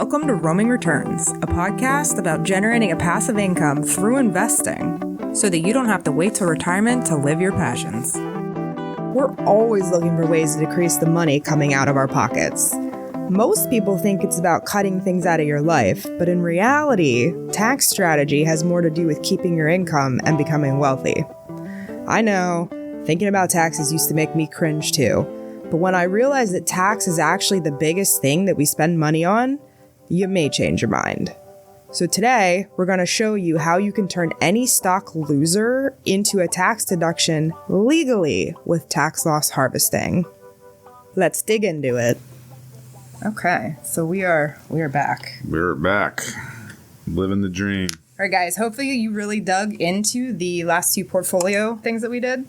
Welcome to Roaming Returns, a podcast about generating a passive income through investing so that you don't have to wait till retirement to live your passions. We're always looking for ways to decrease the money coming out of our pockets. Most people think it's about cutting things out of your life, but in reality, tax strategy has more to do with keeping your income and becoming wealthy. I know, thinking about taxes used to make me cringe too, but when I realized that tax is actually the biggest thing that we spend money on, you may change your mind. So today, we're going to show you how you can turn any stock loser into a tax deduction legally with tax loss harvesting. Let's dig into it. Okay, so we are back. We're back. Living the dream. All right, guys, hopefully you really dug into the last two portfolio things that we did.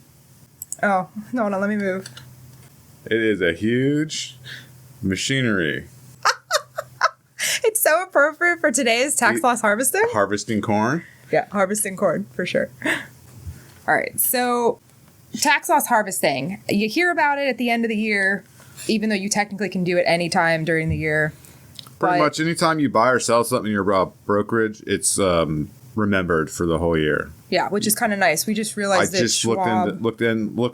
Oh, no, let me move. It is a huge machinery. It's so appropriate for today's tax loss harvesting. Harvesting corn? Yeah, harvesting corn, for sure. All right, so tax loss harvesting. You hear about it at the end of the year, even though you technically can do it anytime during the year. Pretty much anytime you buy or sell something in your brokerage, it's remembered for the whole year. Yeah, which is kind of nice. We just realized that Schwab... looked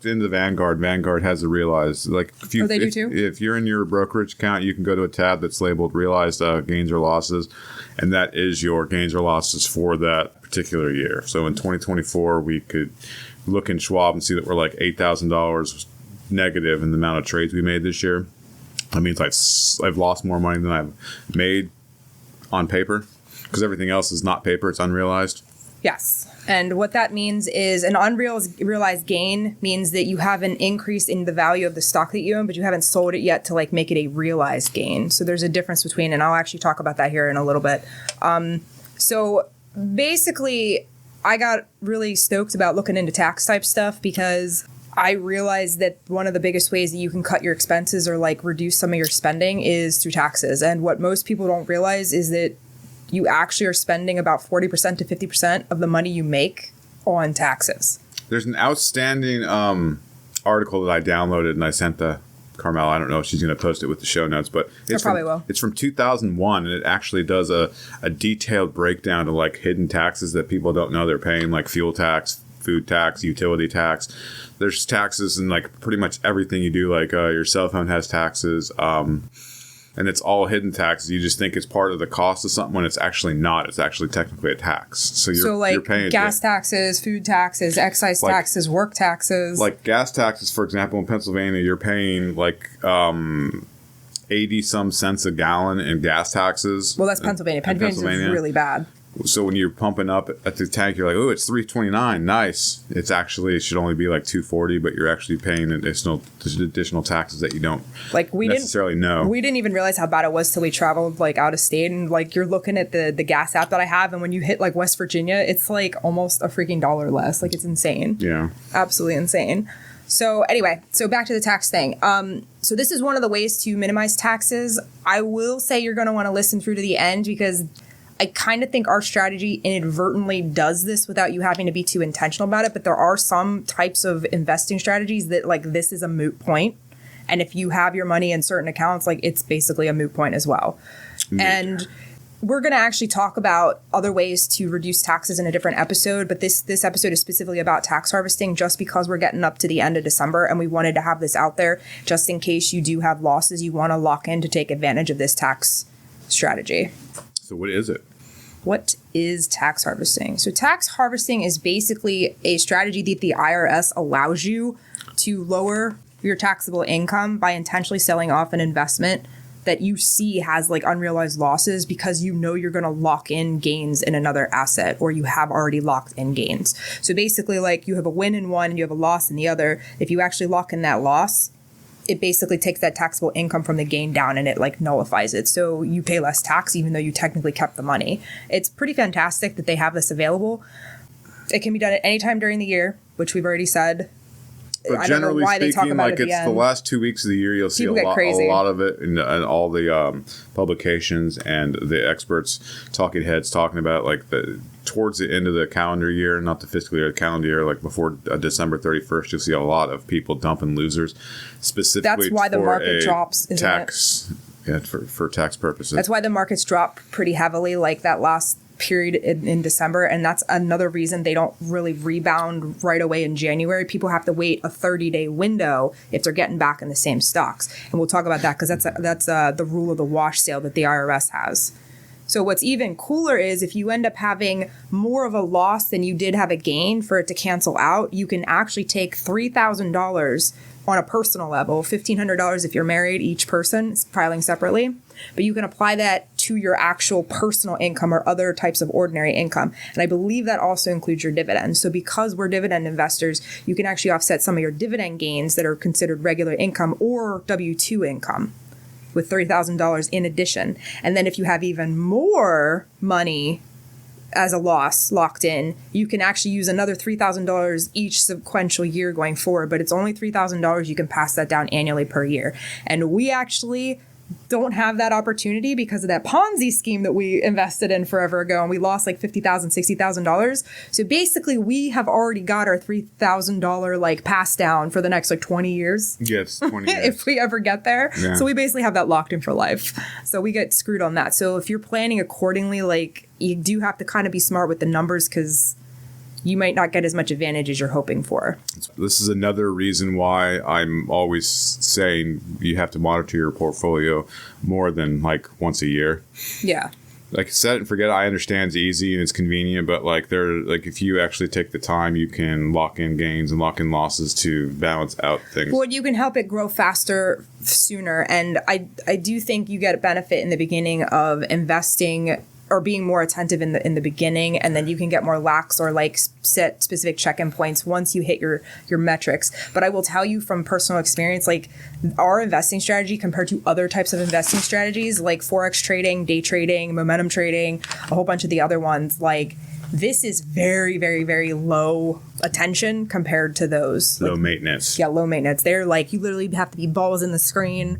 into Vanguard. Vanguard has a realized, like, they do too? If you're in your brokerage account, you can go to a tab that's labeled realized gains or losses, and that is your gains or losses for that particular year. So in 2024, we could look in Schwab and see that we're like $8,000 negative in the amount of trades we made this year. That means I've lost more money than I've made on paper, because everything else is not paper, it's unrealized. Yes. And what that means is an unrealized gain means that you have an increase in the value of the stock that you own, but you haven't sold it yet to like make it a realized gain. So there's a difference between, and I'll actually talk about that here in a little bit. So basically, I got really stoked about looking into tax type stuff because I realized that one of the biggest ways that you can cut your expenses or like reduce some of your spending is through taxes. And what most people don't realize is that you actually are spending about 40% to 50% of the money you make on taxes. There's an outstanding article that I downloaded and I sent to Carmel. I don't know if she's going to post it with the show notes, but it's probably will. It's from 2001, and it actually does a detailed breakdown of like hidden taxes that people don't know they're paying, like fuel tax, food tax, utility tax. There's taxes in like pretty much everything you do. Like your cell phone has taxes. And it's all hidden taxes. You just think it's part of the cost of something when it's actually not. It's actually technically a tax. So you're paying gas taxes, food taxes, excise taxes, work taxes. Like gas taxes, for example, in Pennsylvania, you're paying like 80 some cents a gallon in gas taxes. Well, that's Pennsylvania. Pennsylvania is really bad. So when you're pumping up at the tank, you're like, oh, it's $3.29. Nice. It should only be like $2.40, but you're actually paying additional taxes that you don't necessarily know. We didn't even realize how bad it was till we traveled like out of state, and like you're looking at the gas app that I have, and when you hit like West Virginia, it's like almost a freaking dollar less. Like it's insane. Yeah. Absolutely insane. So anyway, back to the tax thing. So this is one of the ways to minimize taxes. I will say you're going to want to listen through to the end because I kind of think our strategy inadvertently does this without you having to be too intentional about it. But there are some types of investing strategies that like this is a moot point. And if you have your money in certain accounts, like it's basically a moot point as well. And we're going to actually talk about other ways to reduce taxes in a different episode. But this episode is specifically about tax harvesting just because we're getting up to the end of December. And we wanted to have this out there just in case you do have losses you want to lock in to take advantage of this tax strategy. So what is it? What is tax harvesting? So tax harvesting is basically a strategy that the IRS allows you to lower your taxable income by intentionally selling off an investment that you see has like unrealized losses because you know you're going to lock in gains in another asset or you have already locked in gains. So basically like you have a win in one and you have a loss in the other. If you actually lock in that loss, it basically takes that taxable income from the gain down and it like nullifies it. So you pay less tax even though you technically kept the money. It's pretty fantastic that they have this available. It can be done at any time during the year, which we've already said. But generally speaking, like it's the last 2 weeks of the year, you'll see a lot of it in all the publications and the experts, talking heads talking about like towards the end of the calendar year, not the fiscal year, the calendar year, like before December 31st, you'll see a lot of people dumping losers specifically. That's why the market drops, isn't tax Yeah, for tax purposes. That's why the markets drop pretty heavily, like that last period in December. And that's another reason they don't really rebound right away in January. People have to wait a 30-day window if they're getting back in the same stocks. And we'll talk about that because that's the rule of the wash sale that the IRS has. So what's even cooler is if you end up having more of a loss than you did have a gain for it to cancel out, you can actually take $3,000 on a personal level, $1,500 if you're married, each person filing separately. But you can apply that to your actual personal income or other types of ordinary income. And I believe that also includes your dividends. So because we're dividend investors, you can actually offset some of your dividend gains that are considered regular income or W-2 income with $30,000 in addition. And then if you have even more money as a loss locked in, you can actually use another $3,000 each sequential year going forward, but it's only $3,000. You can pass that down annually per year. And we actually don't have that opportunity because of that Ponzi scheme that we invested in forever ago, and we lost like $50,000, $60,000. So basically we have already got our $3,000 like pass down for the next like 20 years. Yes, 20 years. If we ever get there. Yeah. So we basically have that locked in for life. So we get screwed on that. So if you're planning accordingly, like you do have to kind of be smart with the numbers because you might not get as much advantage as you're hoping for. This is another reason why I'm always saying you have to monitor your portfolio more than like once a year. Yeah. Like set it and forget it. I understand it's easy and it's convenient, but like if you actually take the time, you can lock in gains and lock in losses to balance out things. Well, you can help it grow faster sooner. And I do think you get a benefit in the beginning of investing or being more attentive in the beginning, and then you can get more lax or like set specific check-in points once you hit your metrics. But I will tell you from personal experience, like our investing strategy compared to other types of investing strategies like Forex trading, day trading, momentum trading, a whole bunch of the other ones, like this is very, very, very low attention compared to those. Low maintenance. Yeah, low maintenance. They're like, you literally have to be balls in the screen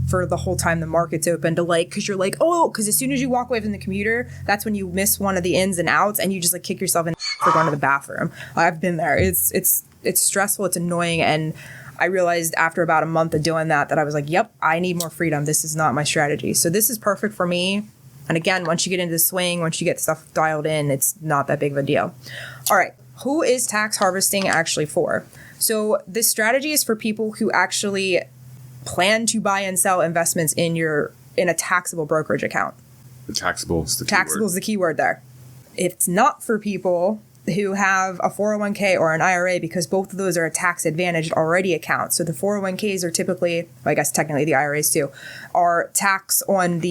for the whole time the market's open to like, because you're like, because as soon as you walk away from the computer, that's when you miss one of the ins and outs and you just like kick yourself in for going to the bathroom. I've been there. It's stressful. It's annoying. And I realized after about a month of doing that I was like, yep, I need more freedom. This is not my strategy. So this is perfect for me. And again, once you get into the swing, once you get stuff dialed in, it's not that big of a deal. All right. Who is tax harvesting actually for? So this strategy is for people who actually plan to buy and sell investments in a taxable brokerage account. Taxable is the key Taxable is the key word there. It's not for people who have a 401k or an IRA because both of those are a tax advantaged already account. So the 401ks are typically, I guess technically the IRAs too, are tax on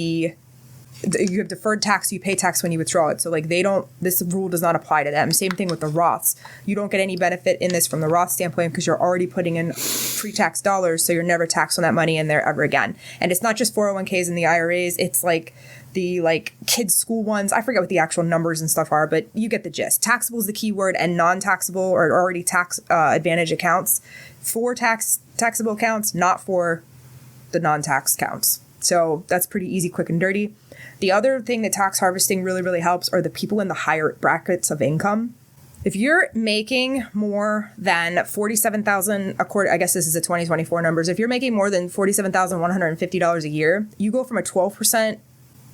you have deferred tax, you pay tax when you withdraw it. So like this rule does not apply to them. Same thing with the Roths. You don't get any benefit in this from the Roth standpoint because you're already putting in pre-tax dollars, so you're never taxed on that money in there ever again. And it's not just 401ks and the IRAs, it's like the like kids' school ones. I forget what the actual numbers and stuff are, but you get the gist. Taxable is the key word, and non-taxable or already tax advantage accounts for taxable accounts, not for the non-tax accounts. So that's pretty easy, quick, and dirty. The other thing that tax harvesting really, really helps are the people in the higher brackets of income. If you're making more than $47,000, I guess this is the 2024 numbers. If you're making more than $47,150 a year, you go from a 12%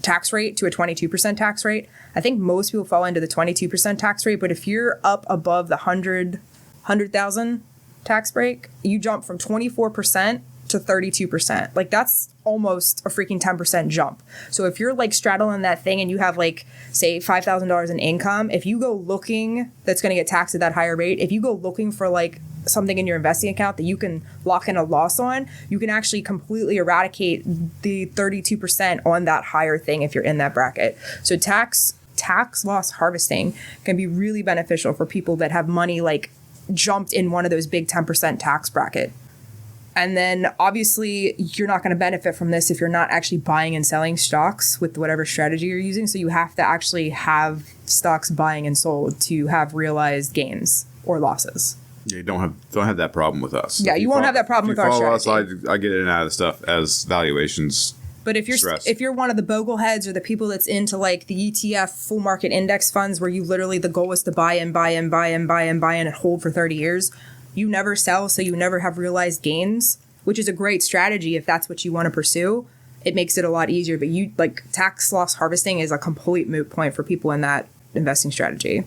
tax rate to a 22% tax rate. I think most people fall into the 22% tax rate, but if you're up above the 100,000 tax break, you jump from 24% to 32%. Like that's almost a freaking 10% jump. So if you're like straddling that thing and you have like, say $5,000 in income, if you go looking, that's going to get taxed at that higher rate. If you go looking for like something in your investing account that you can lock in a loss on, you can actually completely eradicate the 32% on that higher thing if you're in that bracket. So tax loss harvesting can be really beneficial for people that have money like jumped in one of those big 10% tax bracket. And then obviously you're not going to benefit from this if you're not actually buying and selling stocks with whatever strategy you're using. So you have to actually have stocks buying and sold to have realized gains or losses. Yeah, you don't have that problem with us. Yeah, you won't have that problem with our strategy. Us, I get in and out of stuff as valuations. But if you're one of the bogleheads or the people that's into like the ETF full market index funds where you literally the goal is to buy and hold for 30 years, you never sell, so you never have realized gains, which is a great strategy if that's what you want to pursue. it makes it a lot easier. But you like tax loss harvesting is a complete moot point for people in that investing strategy.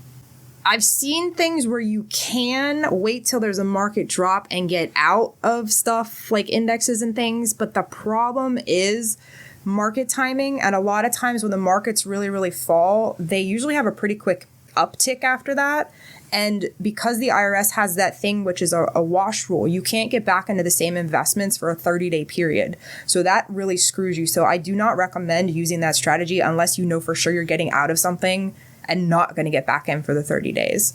I've seen things where you can wait till there's a market drop and get out of stuff like indexes and things. But the problem is market timing. And a lot of times when the markets really, really fall, they usually have a pretty quick uptick after that. And because the IRS has that thing, which is a wash rule, you can't get back into the same investments for a 30-day period. So that really screws you. So I do not recommend using that strategy unless you know for sure you're getting out of something and not going to get back in for the 30 days.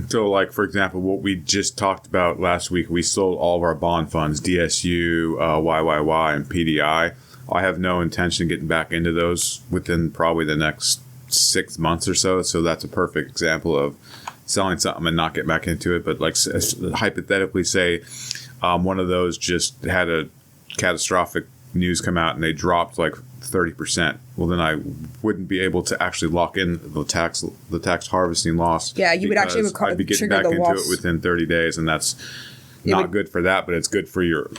So, like, for example, what we just talked about last week, we sold all of our bond funds, DSU, YYY, and PDI. I have no intention of getting back into those within probably the next 6 months or so. So that's a perfect example of selling something and not get back into it. But like hypothetically say one of those just had a catastrophic news come out and they dropped like 30%. Well, then I wouldn't be able to actually lock in the tax harvesting loss. Yeah, you would actually I'd be getting back into it within 30 days, and that's not good for that, but it's good for your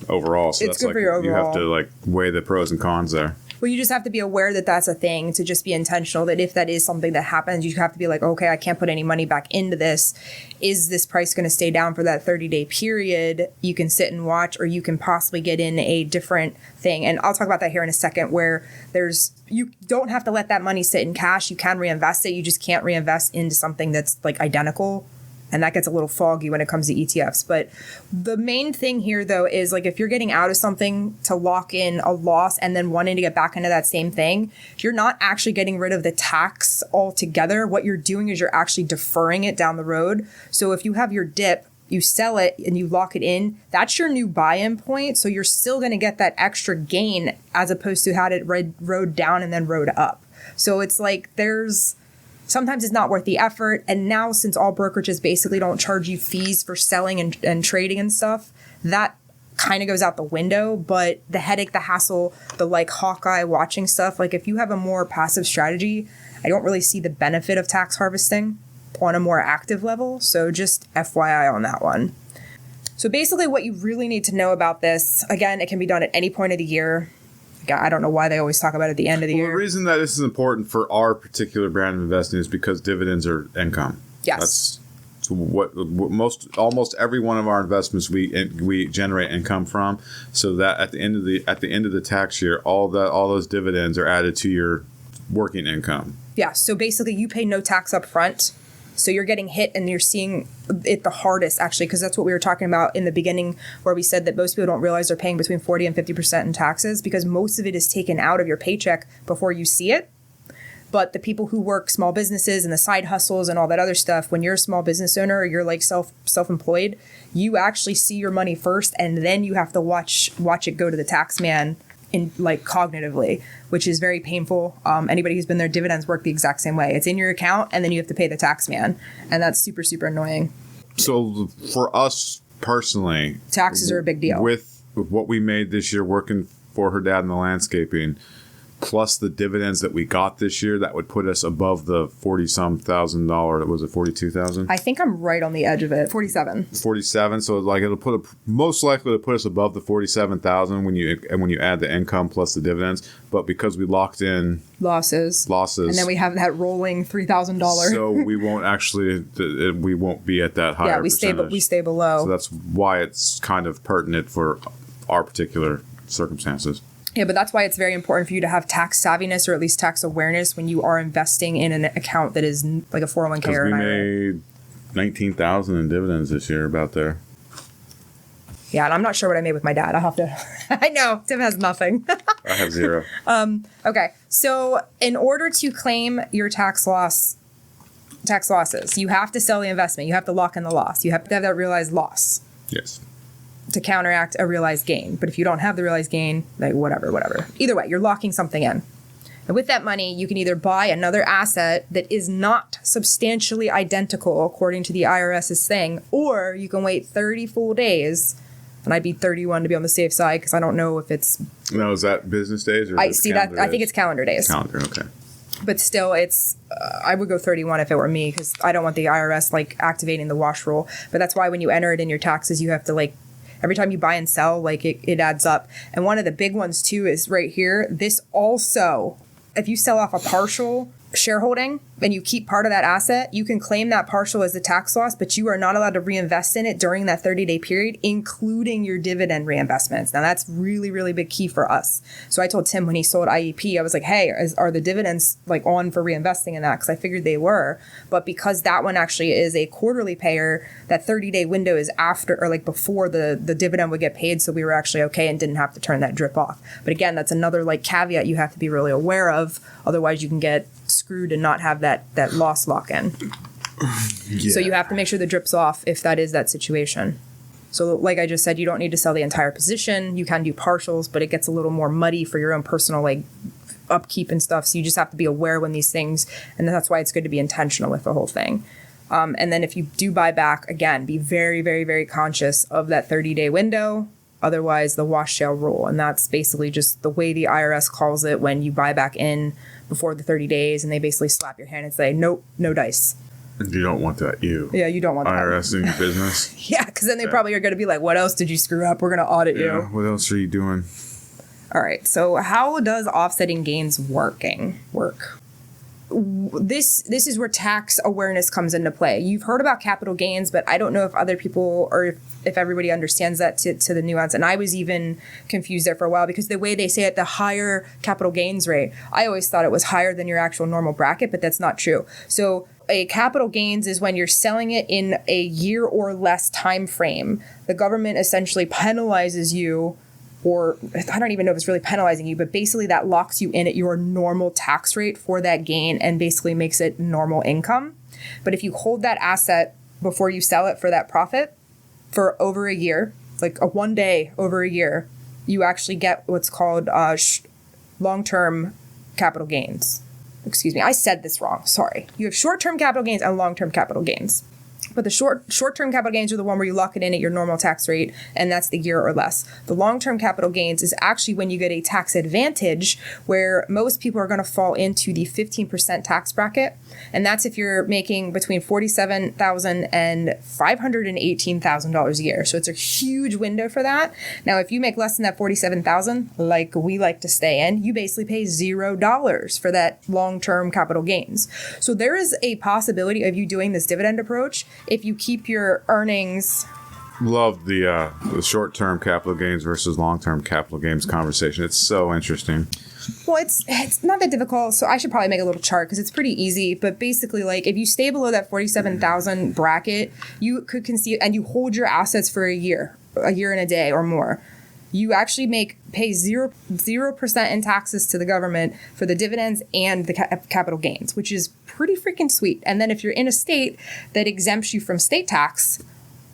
overall. So it's that's good like for your overall. You have to like weigh the pros and cons there. Well, you just have to be aware that that's a thing, to just be intentional, that if that is something that happens, you have to be like, okay, I can't put any money back into this. Is this price going to stay down for that 30-day period? You can sit and watch, or you can possibly get in a different thing. And I'll talk about that here in a second, where you don't have to let that money sit in cash. You can reinvest it. You just can't reinvest into something that's like identical. And that gets a little foggy when it comes to ETFs. But the main thing here, though, is like if you're getting out of something to lock in a loss and then wanting to get back into that same thing, you're not actually getting rid of the tax altogether. What you're doing is you're actually deferring it down the road. So if you have your dip, you sell it and you lock it in, that's your new buy-in point. So you're still going to get that extra gain as opposed to had it rode down and then rode up. So it's like sometimes it's not worth the effort. And now, since all brokerages basically don't charge you fees for selling and trading and stuff, that kind of goes out the window. But the headache, the hassle, the like Hawkeye watching stuff, like if you have a more passive strategy, I don't really see the benefit of tax harvesting on a more active level. So just FYI on that one. So basically what you really need to know about this, again, it can be done at any point of the year. I don't know why they always talk about it at the end of the year. The reason that this is important for our particular brand of investing is because dividends are income. Yes. That's what almost every one of our investments we generate income from. So that at the end of the tax year, all those dividends are added to your working income. Yeah. So basically, you pay no tax up front. So you're getting hit and you're seeing it the hardest, actually, because that's what we were talking about in the beginning, where we said that most people don't realize they're paying between 40 and 50% in taxes because most of it is taken out of your paycheck before you see it. But the people who work small businesses and the side hustles and all that other stuff, when you're a small business owner or you're like self-employed, you actually see your money first, and then you have to watch it go to the tax man in like cognitively, which is very painful. Anybody who's been there, dividends work the exact same way. It's in your account and then you have to pay the tax man. And that's super, super annoying. So for us personally, taxes are a big deal. With what we made this year working for her dad in the landscaping, plus the dividends that we got this year, that would put us above the $40-some thousand. Was it $42,000? I think I'm right on the edge of it. 47. So like it'll most likely to put us above the 47,000 when you add the income plus the dividends. But because we locked in losses, and then we have that rolling $3,000. So we won't be at that higher. Yeah, we stay below. So that's why it's kind of pertinent for our particular circumstances. Yeah, but that's why it's very important for you to have tax savviness or at least tax awareness when you are investing in an account that is like a 401k or an IRA. We made $19,000 in dividends this year, about there. Yeah, and I'm not sure what I made with my dad. I'll have to. I know Tim has nothing. I have zero. Okay, so in order to claim your tax losses, you have to sell the investment. You have to lock in the loss. You have to have that realized loss. Yes. To counteract a realized gain. But if you don't have the realized gain, like whatever. Either way, you're locking something in. And with that money, you can either buy another asset that is not substantially identical according to the IRS's thing, or you can wait 30 full days. And I'd be 31 to be on the safe side because I don't know if it's... Now, is that business days? Or I see that. I think it's calendar days. Calendar, okay. But still, it's... I would go 31 if it were me because I don't want the IRS like activating the wash rule. But that's why when you enter it in your taxes, you have to like every time you buy and sell, like it adds up. And one of the big ones too is right here. This also, if you sell off a partial shareholding and you keep part of that asset, you can claim that partial as a tax loss, but you are not allowed to reinvest in it during that 30-day period, including your dividend reinvestments. Now that's really, really big key for us. So I told Tim when he sold IEP, I was like, hey, are the dividends like on for reinvesting in that? Because I figured they were. But because that one actually is a quarterly payer, that 30-day window is after or like before the dividend would get paid. So we were actually okay and didn't have to turn that drip off. But again, that's another like caveat you have to be really aware of. Otherwise you can get screwed and not have that loss lock in. Yeah. So you have to make sure the drip's off if that is that situation. So like I just said, you don't need to sell the entire position. You can do partials, but it gets a little more muddy for your own personal like upkeep and stuff. So you just have to be aware when these things, and that's why it's good to be intentional with the whole thing. And then if you do buy back, again, be very, very, very conscious of that 30-day window. Otherwise, the wash sale rule. And that's basically just the way the IRS calls it when you buy back in before the 30 days and they basically slap your hand and say, nope, no dice. You don't want that, Yeah, you don't want that. IRS in your business. Yeah, because then they probably are going to be like, what else did you screw up? We're going to audit you. What else are you doing? All right, so how does offsetting gains work? This is where tax awareness comes into play. You've heard about capital gains, but I don't know if other people or if everybody understands that to the nuance. And I was even confused there for a while because the way they say it, the higher capital gains rate, I always thought it was higher than your actual normal bracket, but that's not true. So a capital gains is when you're selling it in a year or less time frame. The government essentially penalizes you, or I don't even know if it's really penalizing you, but basically that locks you in at your normal tax rate for that gain and basically makes it normal income. But if you hold that asset before you sell it for that profit for over a year, like a 1 day over a year, you actually get what's called long-term capital gains. Excuse me, I said this wrong. Sorry. You have short-term capital gains and long-term capital gains. But the short-term capital gains are the one where you lock it in at your normal tax rate, and that's the year or less. The long-term capital gains is actually when you get a tax advantage, where most people are going to fall into the 15% tax bracket, and that's if you're making between $47,000 and $518,000 a year. So it's a huge window for that. Now, if you make less than that $47,000, like we like to stay in, you basically pay $0 for that long-term capital gains. So there is a possibility of you doing this dividend approach if you keep your earnings. Love the short-term capital gains versus long-term capital gains conversation. It's so interesting. Well, it's not that difficult, so I should probably make a little chart because it's pretty easy. But basically, like if you stay below that 47,000 bracket, you could conceive and you hold your assets for a year and a day or more. You actually pay 0% in taxes to the government for the dividends and the capital gains, which is pretty freaking sweet. And then if you're in a state that exempts you from state tax,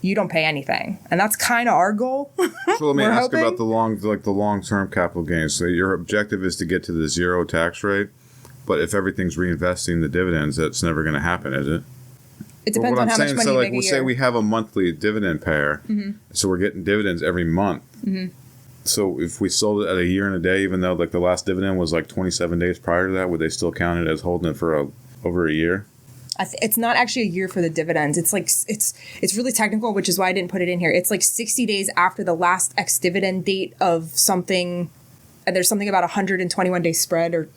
you don't pay anything. And that's kind of our goal. So let me ask about the long-term capital gains. So your objective is to get to the zero tax rate, but if everything's reinvesting the dividends, that's never going to happen, is it? It depends on how much money you make a year. Say we have a monthly dividend payer, so we're getting dividends every month. Mm-hmm. So if we sold it at a year and a day, even though like the last dividend was like 27 days prior to that, would they still count it as holding it for over a year? It's not actually a year for the dividends. It's like it's really technical, which is why I didn't put it in here. It's like 60 days after the last ex-dividend date of something. And there's something about 121-day spread, or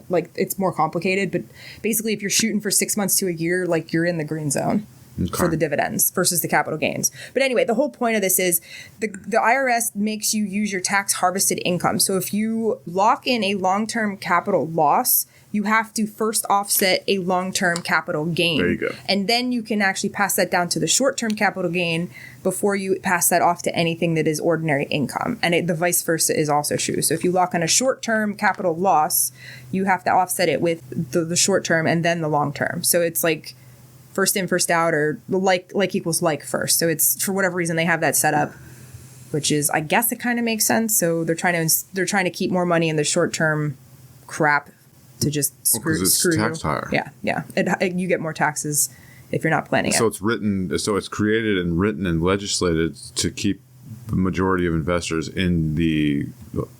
like it's more complicated. But basically, if you're shooting for 6 months to a year, like you're in the green zone. Okay. For the dividends versus the capital gains. But anyway, the whole point of this is the IRS makes you use your tax harvested income. So if you lock in a long-term capital loss, you have to first offset a long-term capital gain. There you go. And then you can actually pass that down to the short-term capital gain before you pass that off to anything that is ordinary income. And the vice versa is also true. So if you lock on a short-term capital loss, you have to offset it with the short-term and then the long-term. So it's like first in, first out, or like equals like first. So it's, for whatever reason, they have that set up, which is, I guess it kind of makes sense. So they're trying to keep more money in the short-term crap to just screw tax you. Higher. Yeah. You get more taxes if you're not planning it. So it's created and written and legislated to keep the majority of investors in the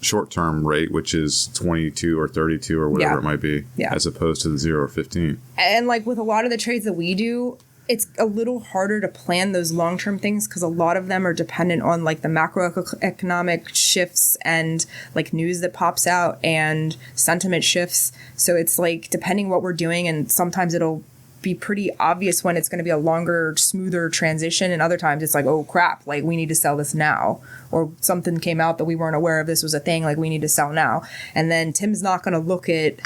short-term rate, which is 22 or 32 or whatever it might be, as opposed to the 0 or 15. And like with a lot of the trades that we do, it's a little harder to plan those long-term things because a lot of them are dependent on like the macroeconomic shifts and like news that pops out and sentiment shifts. So it's like depending what we're doing, and sometimes it'll be pretty obvious when it's going to be a longer, smoother transition, and other times it's like, oh crap, like we need to sell this now, or something came out that we weren't aware of, this was a thing, like we need to sell now. And then Tim's not going to look at,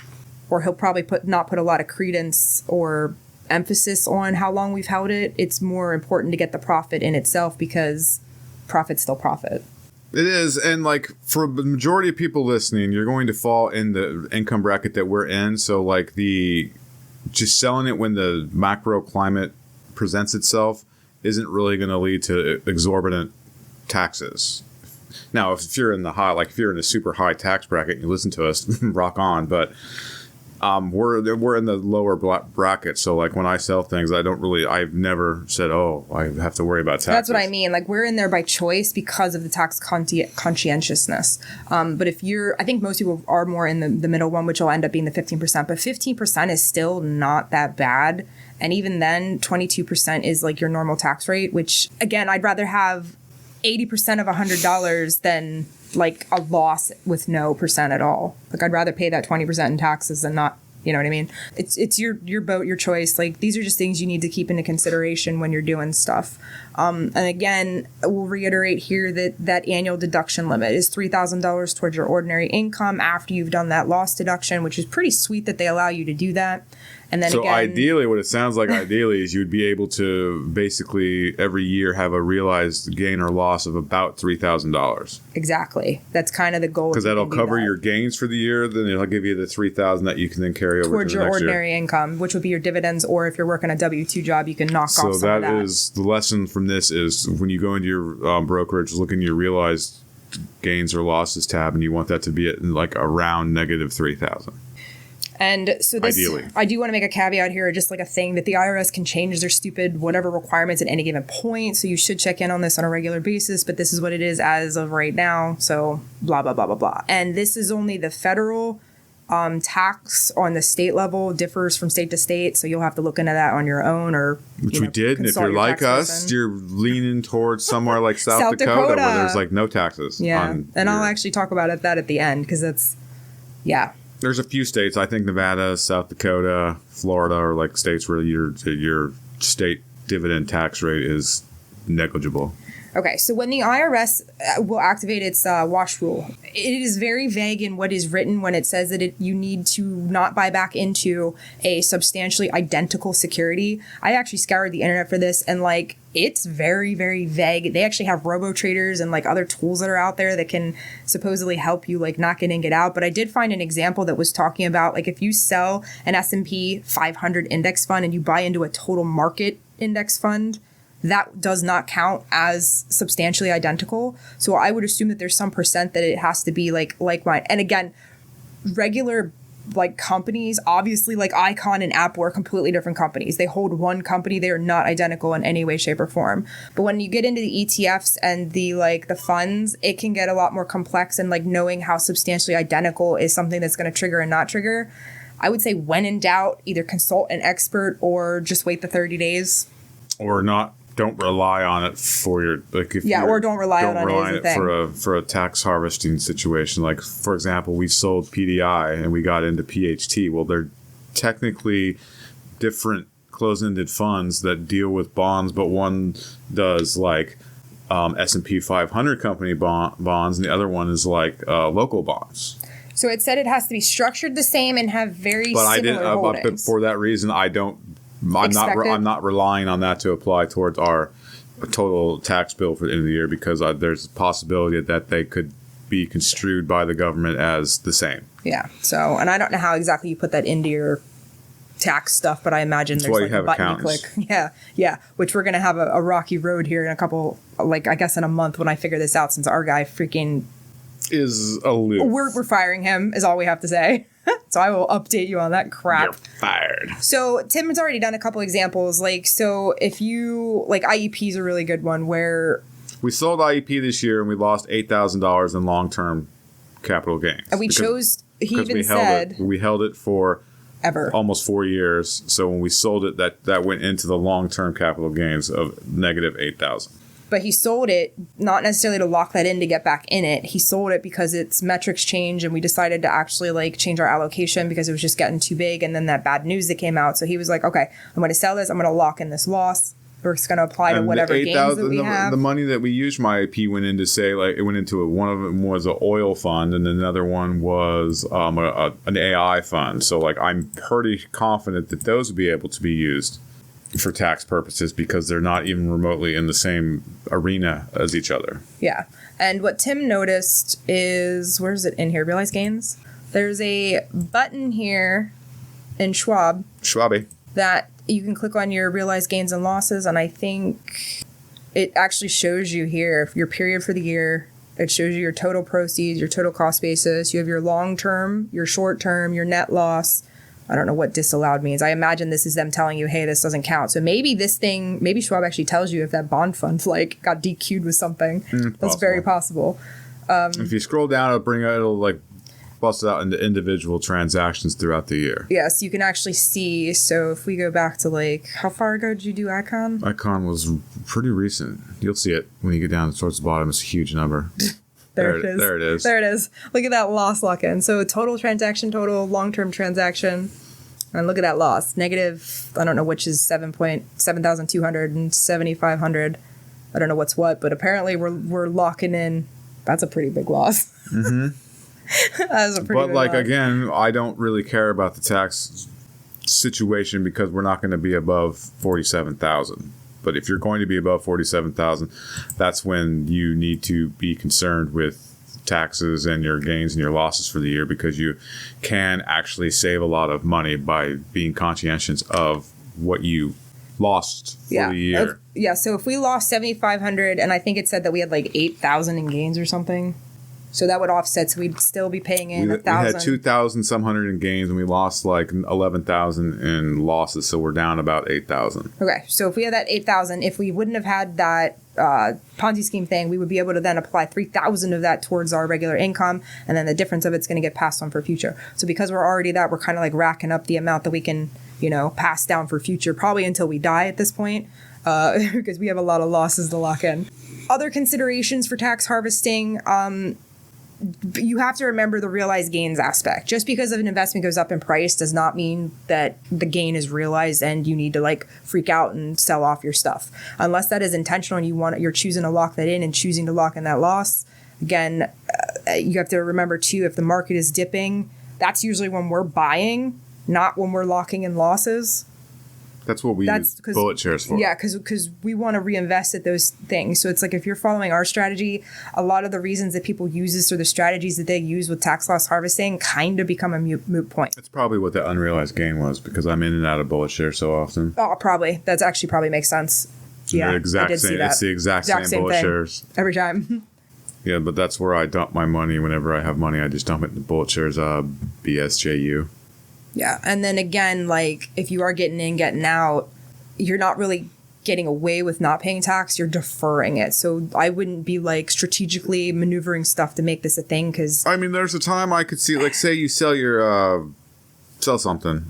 or he'll probably not put a lot of credence or emphasis on how long we've held it. It's more important to get the profit in itself, because profit's still profit. It is. And like for the majority of people listening, you're going to fall in the income bracket that we're in. So like just selling it when the macro climate presents itself isn't really going to lead to exorbitant taxes. Now, if you're in if you're in a super high tax bracket and you listen to us, rock on. But we're in the lower bracket, so like when I sell things, I've never said, oh, I have to worry about taxes. That's what I mean. Like we're in there by choice because of the tax conscientiousness. But I think most people are more in the middle one, which will end up being the 15%. But 15% is still not that bad. And even then, 22% is like your normal tax rate, which again, I'd rather have 80% of $100 than like a loss with no percent at all. Like I'd rather pay that 20% in taxes than not, you know what I mean? It's your boat, your choice. Like these are just things you need to keep into consideration when you're doing stuff. And again, we'll reiterate here that annual deduction limit is $3,000 towards your ordinary income after you've done that loss deduction, which is pretty sweet that they allow you to do that. And then so ideally, what it sounds like ideally is you'd be able to basically every year have a realized gain or loss of about $3,000. Exactly. That's kind of the goal. Because that'll cover your gains for the year. Then it'll give you the $3,000 that you can then carry over towards to the your next ordinary year. Income, which would be your dividends, or if you're working a W-2 job, you can knock off some of that. So that is the lesson from this is when you go into your brokerage, look in your realized gains or losses tab, and you want that to be at like around negative $3,000. And so this, ideally, I do want to make a caveat here, just like a thing that the IRS can change their stupid whatever requirements at any given point. So you should check in on this on a regular basis. But this is what it is as of right now. So blah, blah, blah, blah, blah. And this is only the federal tax. On the state level differs from state to state. So you'll have to look into that on your own, or which we did. And if you're like us, you're leaning towards somewhere like South Dakota where there's like no taxes. Yeah. And I'll actually talk about that at the end, because that's, yeah. There's a few states, I think Nevada, South Dakota, Florida are like states where your state dividend tax rate is negligible. Okay, so when the IRS will activate its wash rule, it is very vague in what is written when it says that you need to not buy back into a substantially identical security. I actually scoured the internet for this, and like it's very, very vague. They actually have robo traders and like other tools that are out there that can supposedly help you like not get in, get out. But I did find an example that was talking about like if you sell an S&P 500 index fund and you buy into a total market index fund, that does not count as substantially identical. So I would assume that there's some percent that it has to be like mine. And again, regular like companies, obviously like Icon and Apple are completely different companies. They hold one company. They are not identical in any way, shape, or form. But when you get into the ETFs and the funds, it can get a lot more complex, and like knowing how substantially identical is something that's going to trigger and not trigger. I would say when in doubt, either consult an expert or just wait the 30 days. Or not. Don't rely on it for your or don't rely on it for a tax harvesting situation. Like for example, we sold PDI and we got into PHT. Well, they're technically different closed-ended funds that deal with bonds, but one does like S&P 500 company bonds, and the other one is like local bonds. So it said it has to be structured the same and have very similar holdings. But for that reason, I'm not relying on that to apply towards our total tax bill for the end of the year, because there's a possibility that they could be construed by the government as the same. Yeah. So, and I don't know how exactly you put that into your tax stuff, but I imagine there's like a button you click. Yeah. Which we're going to have a rocky road here in a couple, I guess in a month when I figure this out, since our guy freaking is aloof. We're firing him is all we have to say. So I will update you on that crap. You're fired. So Tim has already done a couple examples. So if you IEP is a really good one where we sold IEP this year and we lost $8,000 in long-term capital gains. And we held it for ever. Almost 4 years. So when we sold it, that went into the long-term capital gains of negative 8,000. But he sold it not necessarily to lock that in to get back in it. He sold it because its metrics changed and we decided to actually like change our allocation because it was just getting too big. And then that bad news that came out. So he was like, okay, I'm going to sell this. I'm going to lock in this loss. It's going to apply to whatever gains that we have. The money that we used my IP went into, say, like it went into one of them was an oil fund and another one was an AI fund. So like I'm pretty confident that those would be able to be used for tax purposes because they're not even remotely in the same arena as each other. Yeah. And what Tim noticed is, where is it in here? Realized gains? There's a button here in Schwabe that you can click on your realized gains and losses. And I think it actually shows you here your period for the year. It shows you your total proceeds, your total cost basis. You have your long term, your short term, your net loss. I don't know what disallowed means. I imagine this is them telling you, hey, this doesn't count. So maybe maybe Schwab actually tells you if that bond fund like got DQ'd with something. That's very possible. If you scroll down, it'll like bust it out into individual transactions throughout the year. Yes, you can actually see. So if we go back to like, how far ago did you do Icon? Icon was pretty recent. You'll see it when you get down towards the bottom. It's a huge number. There it is. There it is. There it is. Look at that loss lock-in. So total transaction, total long-term transaction. And look at that loss. Negative, I don't know which is 7,200 and 7,500. I don't know what's what, but apparently we're locking in. That's a pretty big loss. Mm-hmm. That is a pretty big loss. Again, I don't really care about the tax situation because we're not going to be above 47,000. But if you're going to be above 47,000, that's when you need to be concerned with taxes and your gains and your losses for the year because you can actually save a lot of money by being conscientious of what you lost for the year. So if we lost 7,500 and I think it said that we had like 8,000 in gains or something. So that would offset, so we'd still be paying in 1,000. We had 2,000 some hundred in gains, and we lost like 11,000 in losses, so we're down about 8,000. Okay, so if we had that 8,000, if we wouldn't have had that Ponzi scheme thing, we would be able to then apply 3,000 of that towards our regular income, and then the difference of it's going to get passed on for future. So because we're already that, we're kind of like racking up the amount that we can, pass down for future, probably until we die at this point, because we have a lot of losses to lock in. Other considerations for tax harvesting, you have to remember the realized gains aspect. Just because an investment goes up in price does not mean that the gain is realized and you need to like freak out and sell off your stuff. Unless that is intentional and you're choosing to lock that in and choosing to lock in that loss. Again, you have to remember too, if the market is dipping, that's usually when we're buying, not when we're locking in losses. That's what we use bullet shares for. Yeah, because we want to reinvest at those things. So it's like if you're following our strategy, a lot of the reasons that people use this or the strategies that they use with tax loss harvesting kind of become a moot point. That's probably what the unrealized gain was because I'm in and out of bullet shares so often. Oh, probably. That's actually probably makes sense. Yeah, I did see that. It's the exact same bullet shares. Every time. Yeah, but that's where I dump my money. Whenever I have money, I just dump it in the bullet shares, BSJU. Yeah, and then again, like if you are getting in, getting out, you're not really getting away with not paying tax. You're deferring it. So I wouldn't be like strategically maneuvering stuff to make this a thing because... I mean, there's a time I could see, like say you sell sell something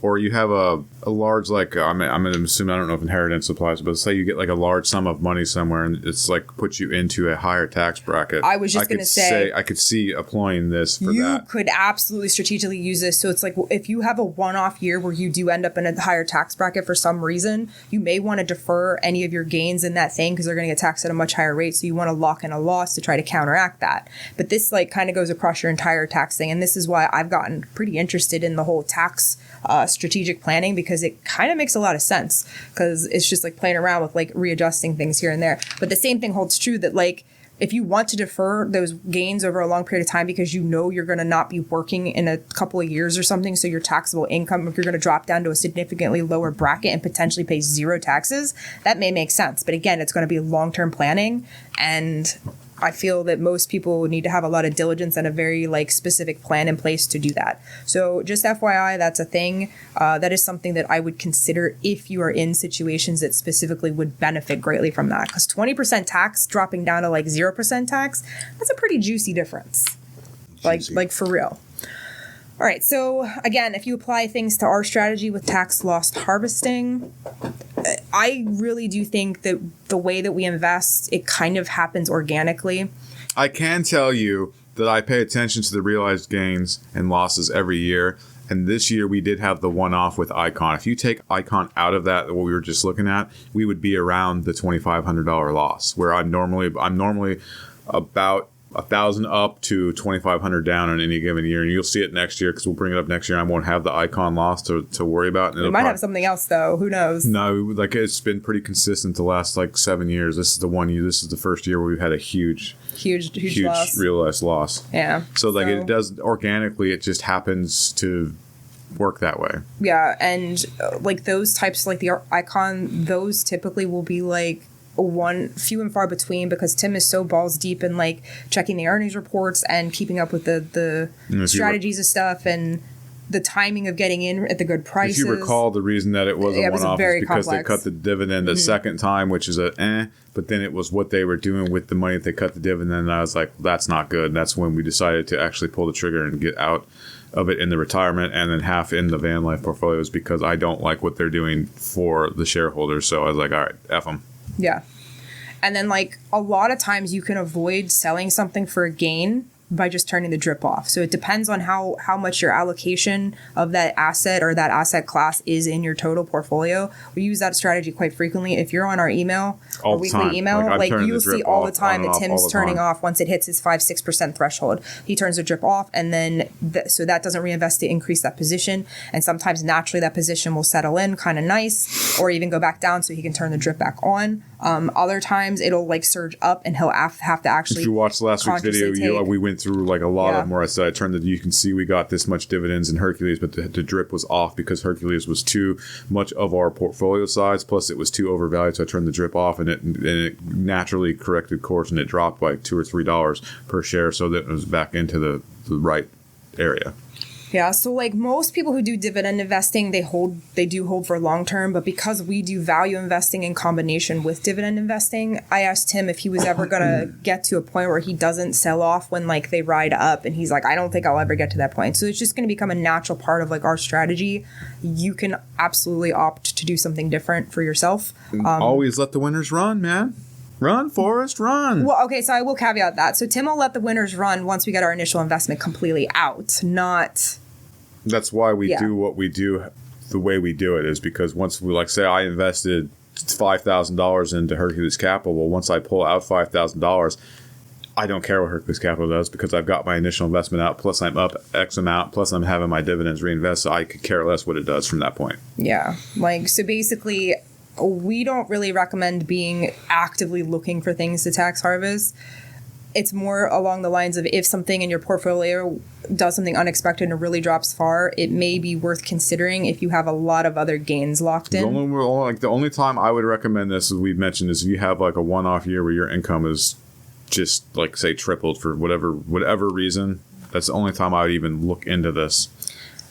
or you have a large, like, I'm going to assume, I don't know if inheritance applies, but say you get like a large sum of money somewhere and it's like puts you into a higher tax bracket. I was just going to say, I could see applying this for that. You could absolutely strategically use this. So it's like, if you have a one-off year where you do end up in a higher tax bracket for some reason, you may want to defer any of your gains in that thing because they're going to get taxed at a much higher rate. So you want to lock in a loss to try to counteract that. But this like kind of goes across your entire tax thing. And this is why I've gotten pretty interested in the whole tax strategic planning because it kind of makes a lot of sense because it's just like playing around with like readjusting things here and there. But the same thing holds true that like if you want to defer those gains over a long period of time because you know you're going to not be working in a couple of years or something, so your taxable income, if you're going to drop down to a significantly lower bracket and potentially pay zero taxes, that may make sense. But again, it's going to be long-term planning, and I feel that most people need to have a lot of diligence and a very like specific plan in place to do that. So just FYI, that's a thing. That is something that I would consider if you are in situations that specifically would benefit greatly from that. Because 20% tax dropping down to like 0% tax, that's a pretty juicy difference. Like for real. All right. So again, if you apply things to our strategy with tax loss harvesting, I really do think that the way that we invest, it kind of happens organically. I can tell you that I pay attention to the realized gains and losses every year. And this year we did have the one-off with Icon. If you take Icon out of that, what we were just looking at, we would be around the $2,500 loss, where I'm normally about 1,000 up to 2,500 down on any given year. And you'll see it next year because we'll bring it up next year. I won't have the Icon loss to worry about. And we might have something else though. Who knows? No, like it's been pretty consistent the last like 7 years. This is the one year. This is the first year where we've had a huge loss. realized loss. Yeah. So like it does organically. It just happens to work that way. Yeah, and like those types, like the Icon, those typically will be like few and far between because Tim is so balls deep in like checking the earnings reports and keeping up with the strategies of stuff and the timing of getting in at the good prices. If you recall, the reason that it was a one-off is because complex. They cut the dividend a second time, which is but then it was what they were doing with the money that they cut the dividend, and I was like, that's not good. And that's when we decided to actually pull the trigger and get out of it in the retirement and then half in the van life portfolios because I don't like what they're doing for the shareholders. So I was like, all right, F them. Yeah. And then like a lot of times you can avoid selling something for a gain by just turning the drip off. So it depends on how much your allocation of that asset or that asset class is in your total portfolio. We use that strategy quite frequently. If you're on our email, our weekly email, like you'll see all the time that Tim's turning off once it hits his 5-6% threshold. He turns the drip off and then so that doesn't reinvest to increase that position. And sometimes naturally that position will settle in kind of nice or even go back down so he can turn the drip back on. Other times it'll like surge up and he'll have to actually. If you watched last week's video, we went through like a lot of them where I said you can see we got this much dividends in Hercules, but the drip was off because Hercules was too much of our portfolio size, plus it was too overvalued, so I turned the drip off and it naturally corrected course and it dropped by $2 or $3 per share, so that it was back into the right area. Yeah, so like most people who do dividend investing, they do hold for long term, but because we do value investing in combination with dividend investing, I asked him if he was ever going to get to a point where he doesn't sell off when like they ride up, and he's like, I don't think I'll ever get to that point. So it's just going to become a natural part of like our strategy. You can absolutely opt to do something different for yourself. Always let the winners run, man. Run, Forrest, run. Well, okay, so I will caveat that. So Tim will let the winners run once we get our initial investment completely out, not... That's why we do what we do the way we do it, is because once we, like, say I invested $5,000 into Hercules Capital, well, once I pull out $5,000, I don't care what Hercules Capital does because I've got my initial investment out, plus I'm up X amount, plus I'm having my dividends reinvest, so I could care less what it does from that point. Yeah, like, so basically... we don't really recommend being actively looking for things to tax harvest. It's more along the lines of if something in your portfolio does something unexpected and really drops far, it may be worth considering if you have a lot of other gains locked in. The only time I would recommend this, as we've mentioned, is if you have like a one-off year where your income is just like say tripled for whatever reason. That's the only time I would even look into this.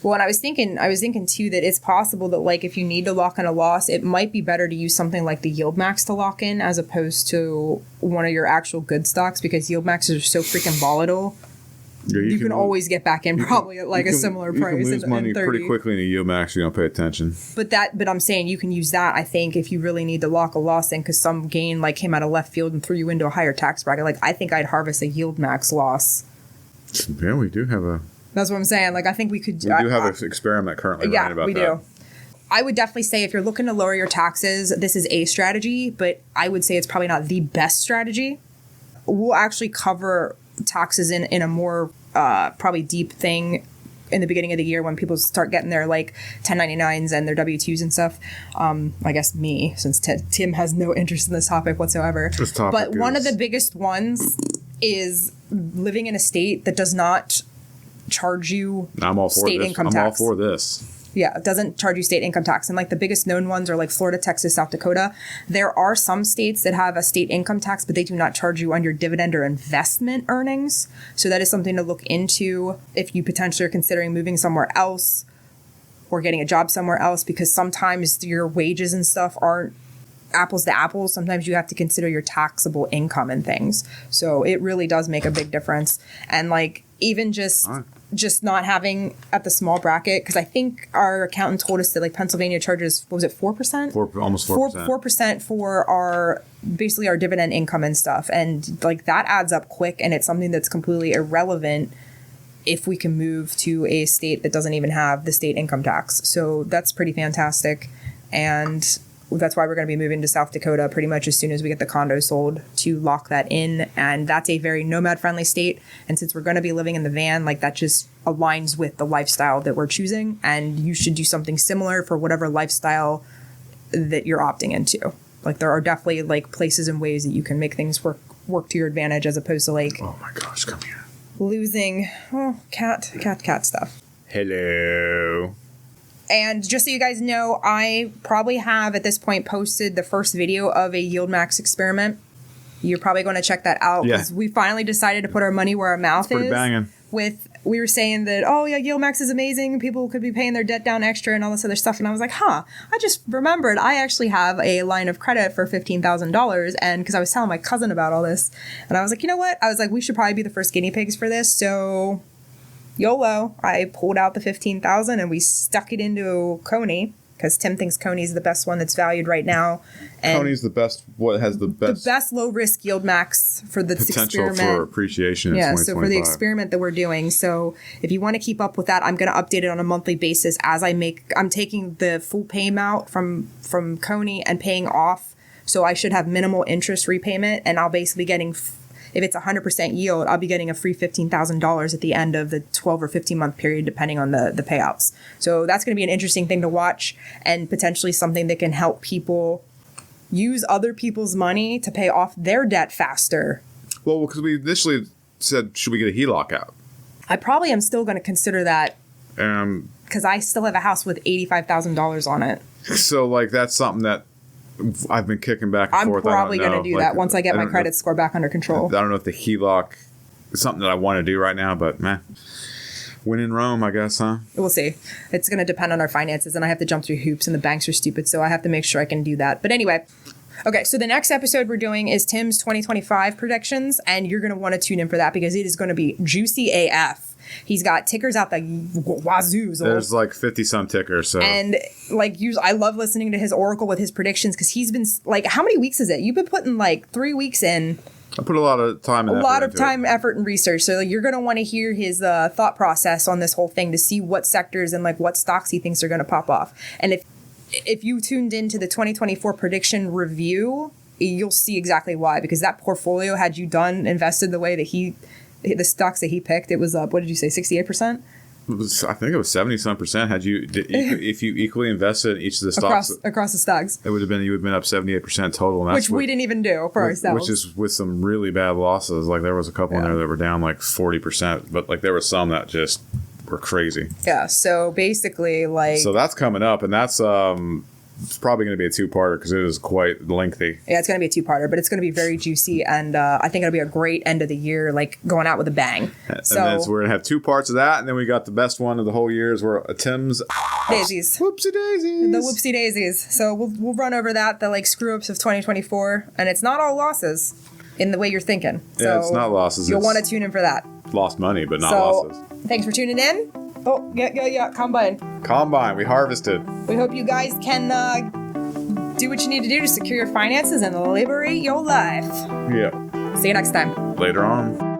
Well, and I was thinking too that it's possible that like if you need to lock in a loss, it might be better to use something like the yield max to lock in as opposed to one of your actual good stocks, because yield maxes are so freaking volatile. Yeah, you can always get back in probably at like a similar price. You can lose money pretty quickly in a yield max if you don't pay attention. But I'm saying you can use that, I think, if you really need to lock a loss in because some gain like came out of left field and threw you into a higher tax bracket. Like I think I'd harvest a yield max loss. Yeah, we do have a... That's what I'm saying. Like, I think we could... We do have an experiment currently running about that. Yeah, we do. I would definitely say if you're looking to lower your taxes, this is a strategy, but I would say it's probably not the best strategy. We'll actually cover taxes in a more probably deep thing in the beginning of the year when people start getting their, like, 1099s and their W-2s and stuff. I guess me, since Tim has no interest in this topic whatsoever. But one of the biggest ones is living in a state that does not... charge you state income tax. I'm all for this. Yeah, it doesn't charge you state income tax. And like the biggest known ones are like Florida, Texas, South Dakota. There are some states that have a state income tax, but they do not charge you on your dividend or investment earnings. So that is something to look into if you potentially are considering moving somewhere else or getting a job somewhere else, because sometimes your wages and stuff aren't apples to apples. Sometimes you have to consider your taxable income and things. So it really does make a big difference. And like even just just not having at the small bracket, because I think our accountant told us that like Pennsylvania charges, what was it, 4%? Almost 4%. 4% for our basically our dividend income and stuff. And like that adds up quick, and it's something that's completely irrelevant if we can move to a state that doesn't even have the state income tax. So that's pretty fantastic. And that's why we're going to be moving to South Dakota pretty much as soon as we get the condo sold to lock that in. And that's a very nomad friendly state. And since we're going to be living in the van, like that just aligns with the lifestyle that we're choosing. And you should do something similar for whatever lifestyle that you're opting into. Like there are definitely like places and ways that you can make things work to your advantage, as opposed to like, oh my gosh, come here, losing cat stuff. Hello. And just so you guys know, I probably have at this point posted the first video of a Yield Max experiment. You're probably going to check that out because we finally decided to put our money where our mouth is. Pretty banging. We were saying that, oh yeah, Yield Max is amazing. People could be paying their debt down extra and all this other stuff. And I was like, I just remembered I actually have a line of credit for $15,000. And because I was telling my cousin about all this, and I was like, you know what? I was like, we should probably be the first guinea pigs for this. So YOLO, I pulled out the $15,000 and we stuck it into Coney, because Tim thinks Coney's the best one that's valued right now. And Coney's the best. What has the best low risk Yield Max for this potential experiment. for appreciation in 2025. So for the experiment that we're doing. So if you want to keep up with that, I'm going to update it on a monthly basis as I'm taking the full pay amount from Coney and paying off. So I should have minimal interest repayment, and I'll basically getting, if it's 100% yield, I'll be getting a free $15,000 at the end of the 12 or 15 month period, depending on the payouts. So that's going to be an interesting thing to watch, and potentially something that can help people use other people's money to pay off their debt faster. Well, because we initially said, should we get a HELOC out? I probably am still going to consider that, because I still have a house with $85,000 on it. So like that's something that I've been kicking back and forth. I'm probably going to do that once I get my credit score back under control. I don't know if the HELOC is something that I want to do right now, but when in Rome, I guess, huh? We'll see. It's going to depend on our finances, and I have to jump through hoops, and the banks are stupid, so I have to make sure I can do that. But anyway, okay, so the next episode we're doing is Tim's 2025 predictions, and you're going to want to tune in for that because it is going to be juicy AF. He's got tickers out the wazoo. There's like 50-some tickers. So. And like, I love listening to his oracle with his predictions, because he's been like, how many weeks is it? You've been putting like 3 weeks in. I put a lot of time and effort, and research. So you're going to want to hear his thought process on this whole thing to see what sectors and like what stocks he thinks are going to pop off. And if you tuned into the 2024 prediction review, you'll see exactly why, because that portfolio, had you invested the way that the stocks that he picked, it was up, what did you say, 68%? I think it was 70-some%. If you equally invested in each of the stocks across the stocks, you would have been up 78% total, and that's which we didn't even do for ourselves. Which is with some really bad losses. Like there was a couple in there that were down like 40%, but like there were some that just were crazy. Yeah. So basically, so that's coming up, and that's it's probably going to be a two-parter because it is quite lengthy. Yeah, it's going to be a two-parter, but it's going to be very juicy, and I think it'll be a great end of the year, like going out with a bang. So we're going to have 2 parts of that, and then we got the best one of the whole year is where Tim's daisies. Whoopsie daisies. The whoopsie daisies. So we'll run over that, the like screw-ups of 2024, and it's not all losses in the way you're thinking. So it's not losses. You'll want to tune in for that. Lost money, but not losses. Thanks for tuning in. Oh, yeah, Combine. We harvested. We hope you guys can do what you need to do to secure your finances and liberate your life. Yeah. See you next time. Later on.